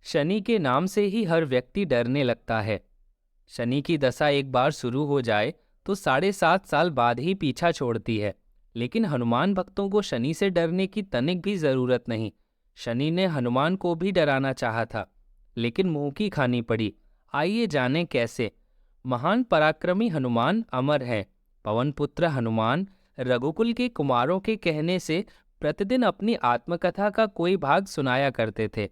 शनि के नाम से ही हर व्यक्ति डरने लगता है। शनि की दशा एक बार शुरू हो जाए तो 7.5 साल बाद ही पीछा छोड़ती है। लेकिन हनुमान भक्तों को शनि से डरने की तनिक भी जरूरत नहीं। शनि ने हनुमान को भी डराना चाहा था, लेकिन मुंह की खानी पड़ी। आइए जानें कैसे। महान पराक्रमी हनुमान अमर है। पवन पुत्र हनुमान रघुकुल के कुमारों के कहने से प्रतिदिन अपनी आत्मकथा का कोई भाग सुनाया करते थे।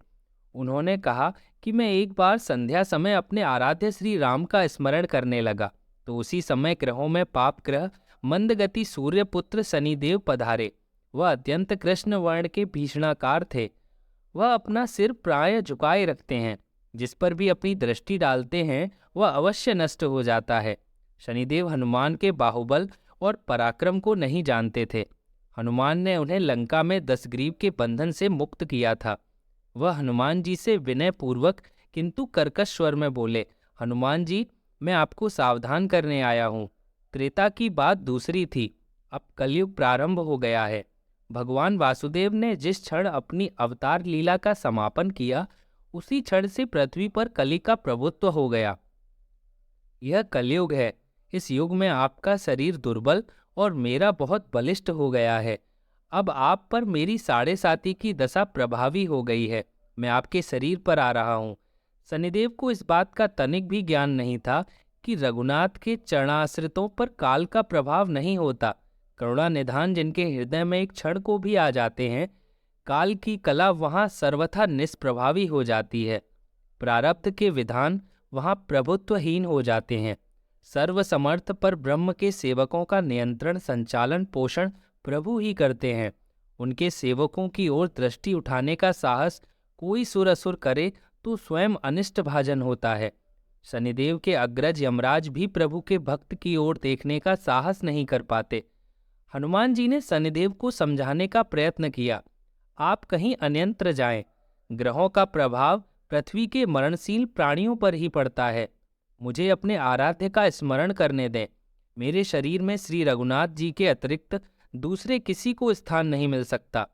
उन्होंने कहा कि मैं एक बार संध्या समय अपने आराध्य श्री राम का स्मरण करने लगा, तो उसी समय ग्रहों में पाप ग्रह मंदगति सूर्य पुत्र शनिदेव पधारे। वह अत्यंत कृष्ण वर्ण के भीषणाकार थे। वह अपना सिर प्राय झुकाए रखते हैं। जिस पर भी अपनी दृष्टि डालते हैं वह अवश्य नष्ट हो जाता है। शनिदेव हनुमान के बाहुबल और पराक्रम को नहीं जानते थे। हनुमान ने उन्हें लंका में 10 ग्रीव के बंधन से मुक्त किया था। वह हनुमान जी से विनय पूर्वक किंतु कर्कश स्वर में बोले, हनुमान जी, मैं आपको सावधान करने आया हूँ। त्रेता की बात दूसरी थी, अब कलयुग प्रारंभ हो गया है। भगवान वासुदेव ने जिस क्षण अपनी अवतार लीला का समापन किया, उसी क्षण से पृथ्वी पर कली का प्रभुत्व हो गया। यह कलयुग है। इस युग में आपका शरीर दुर्बल और मेरा बहुत बलिष्ठ हो गया है। अब आप पर मेरी 7.5 की दशा प्रभावी हो गई है। मैं आपके शरीर पर आ रहा हूँ। शनिदेव को इस बात का तनिक भी ज्ञान नहीं था कि रघुनाथ के चरणाश्रितों पर काल का प्रभाव नहीं होता। करुणा निधान जिनके हृदय में एक क्षण को भी आ जाते हैं, काल की कला वहां सर्वथा निष्प्रभावी हो जाती है। प्रारब्ध के विधान वहां प्रभुत्वहीन हो जाते हैं। सर्वसमर्थ पर ब्रह्म के सेवकों का नियंत्रण संचालन पोषण प्रभु ही करते हैं। उनके सेवकों की ओर दृष्टि उठाने का साहस कोई सुर असुर करे तो स्वयं अनिष्ट भाजन होता है। शनिदेव के अग्रज यमराज भी प्रभु के भक्त की ओर देखने का साहस नहीं कर पाते। हनुमान जी ने शनिदेव को समझाने का प्रयत्न किया, आप कहीं अन्यंत्र जाएं। ग्रहों का प्रभाव पृथ्वी के मरणशील प्राणियों पर ही पड़ता है। मुझे अपने आराध्य का स्मरण करने दें। मेरे शरीर में श्री रघुनाथ जी के अतिरिक्त दूसरे किसी को स्थान नहीं मिल सकता।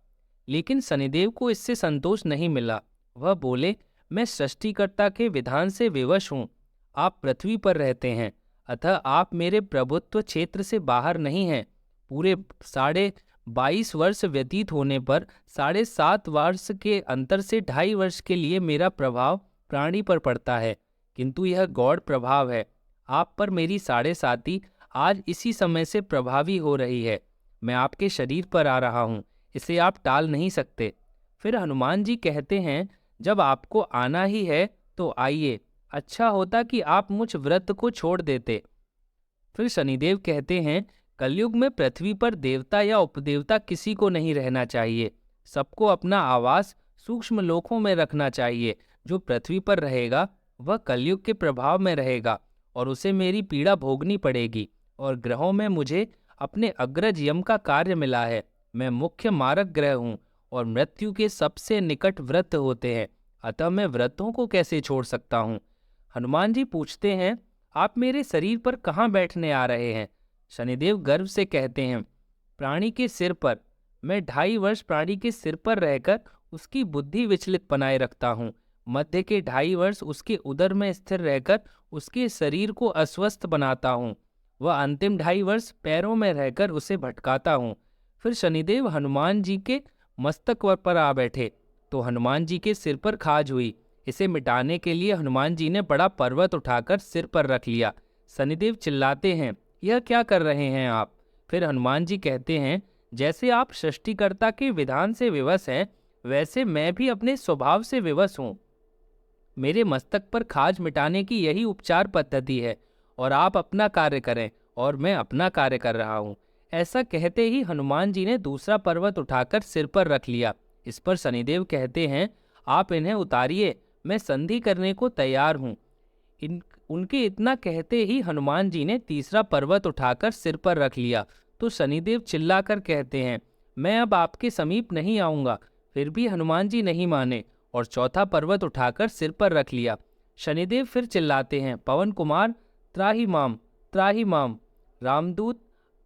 लेकिन शनिदेव को इससे संतोष नहीं मिला। वह बोले, मैं सृष्टिकर्ता के विधान से विवश हूँ। आप पृथ्वी पर रहते हैं, अतः आप मेरे प्रभुत्व क्षेत्र से बाहर नहीं हैं। पूरे 22.5 वर्ष व्यतीत होने पर 7.5 वर्ष के अंतर से 2.5 वर्ष के लिए मेरा प्रभाव प्राणी पर पड़ता है, किंतु यह गौड़ प्रभाव है। आप पर मेरी 7.5 आज इसी समय से प्रभावी हो रही है। मैं आपके शरीर पर आ रहा हूँ, इसे आप टाल नहीं सकते। फिर हनुमान जी कहते हैं, जब आपको आना ही है तो आइए। अच्छा होता कि आप मुझ व्रत को छोड़ देते। फिर शनिदेव कहते हैं, कलयुग में पृथ्वी पर देवता या उपदेवता किसी को नहीं रहना चाहिए। सबको अपना आवास सूक्ष्म लोकों में रखना चाहिए। जो पृथ्वी पर रहेगा वह कलयुग के प्रभाव में रहेगा और उसे मेरी पीड़ा भोगनी पड़ेगी। और ग्रहों में मुझे अपने अग्रज यम का कार्य मिला है। मैं मुख्य मारक ग्रह हूँ और मृत्यु के सबसे निकट व्रत होते हैं, अतः मैं व्रतों को कैसे छोड़ सकता हूँ। हनुमान जी पूछते हैं, आप मेरे शरीर पर कहाँ बैठने आ रहे हैं। शनिदेव गर्व से कहते हैं, प्राणी के सिर पर। मैं 2.5 वर्ष प्राणी के सिर पर रहकर उसकी बुद्धि विचलित बनाए रखता हूँ। मध्य के 2.5 वर्ष उसके उदर में स्थिर रहकर उसके शरीर को अस्वस्थ बनाता हूँ। वह अंतिम 2.5 वर्ष पैरों में रहकर उसे भटकाता हूँ। फिर शनिदेव हनुमान जी के मस्तक पर आ बैठे तो हनुमान जी के सिर पर खाज हुई। इसे मिटाने के लिए हनुमान जी ने बड़ा पर्वत उठाकर सिर पर रख लिया। शनिदेव चिल्लाते हैं, यह क्या कर रहे हैं आप। फिर हनुमान जी कहते हैं, जैसे आप सृष्टिकर्ता के विधान से विवश हैं, वैसे मैं भी अपने स्वभाव से विवश हूँ। मेरे मस्तक पर खाज मिटाने की यही उपचार पद्धति है और आप अपना कार्य करें और मैं अपना कार्य कर रहा हूँ। ऐसा कहते ही हनुमान जी ने दूसरा पर्वत उठाकर सिर पर रख लिया। इस पर शनिदेव कहते हैं, आप इन्हें उतारिए, मैं संधि करने को तैयार हूँ। उनके इतना कहते ही हनुमान जी ने तीसरा पर्वत उठाकर सिर पर रख लिया तो शनिदेव चिल्लाकर कहते हैं, मैं अब आपके समीप नहीं आऊँगा। फिर भी हनुमान जी नहीं माने और चौथा पर्वत उठाकर सिर पर रख लिया। शनिदेव फिर चिल्लाते हैं, पवन कुमार त्राहि माम, त्राहि माम। रामदूत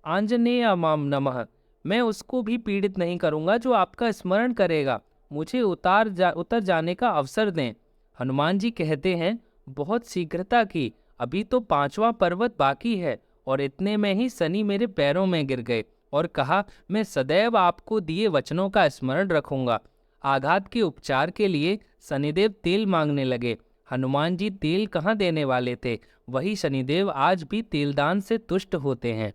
आंजनेय माम नमः। मैं उसको भी पीड़ित नहीं करूंगा जो आपका स्मरण करेगा। मुझे उतर जाने का अवसर दें। हनुमान जी कहते हैं, बहुत शीघ्रता की, अभी तो 5वां पर्वत बाकी है। और इतने में ही शनि मेरे पैरों में गिर गए और कहा, मैं सदैव आपको दिए वचनों का स्मरण रखूंगा। आघात के उपचार के लिए शनिदेव तेल मांगने लगे। हनुमान जी तेल कहाँ देने वाले थे, वही शनिदेव आज भी तेलदान से तुष्ट होते हैं।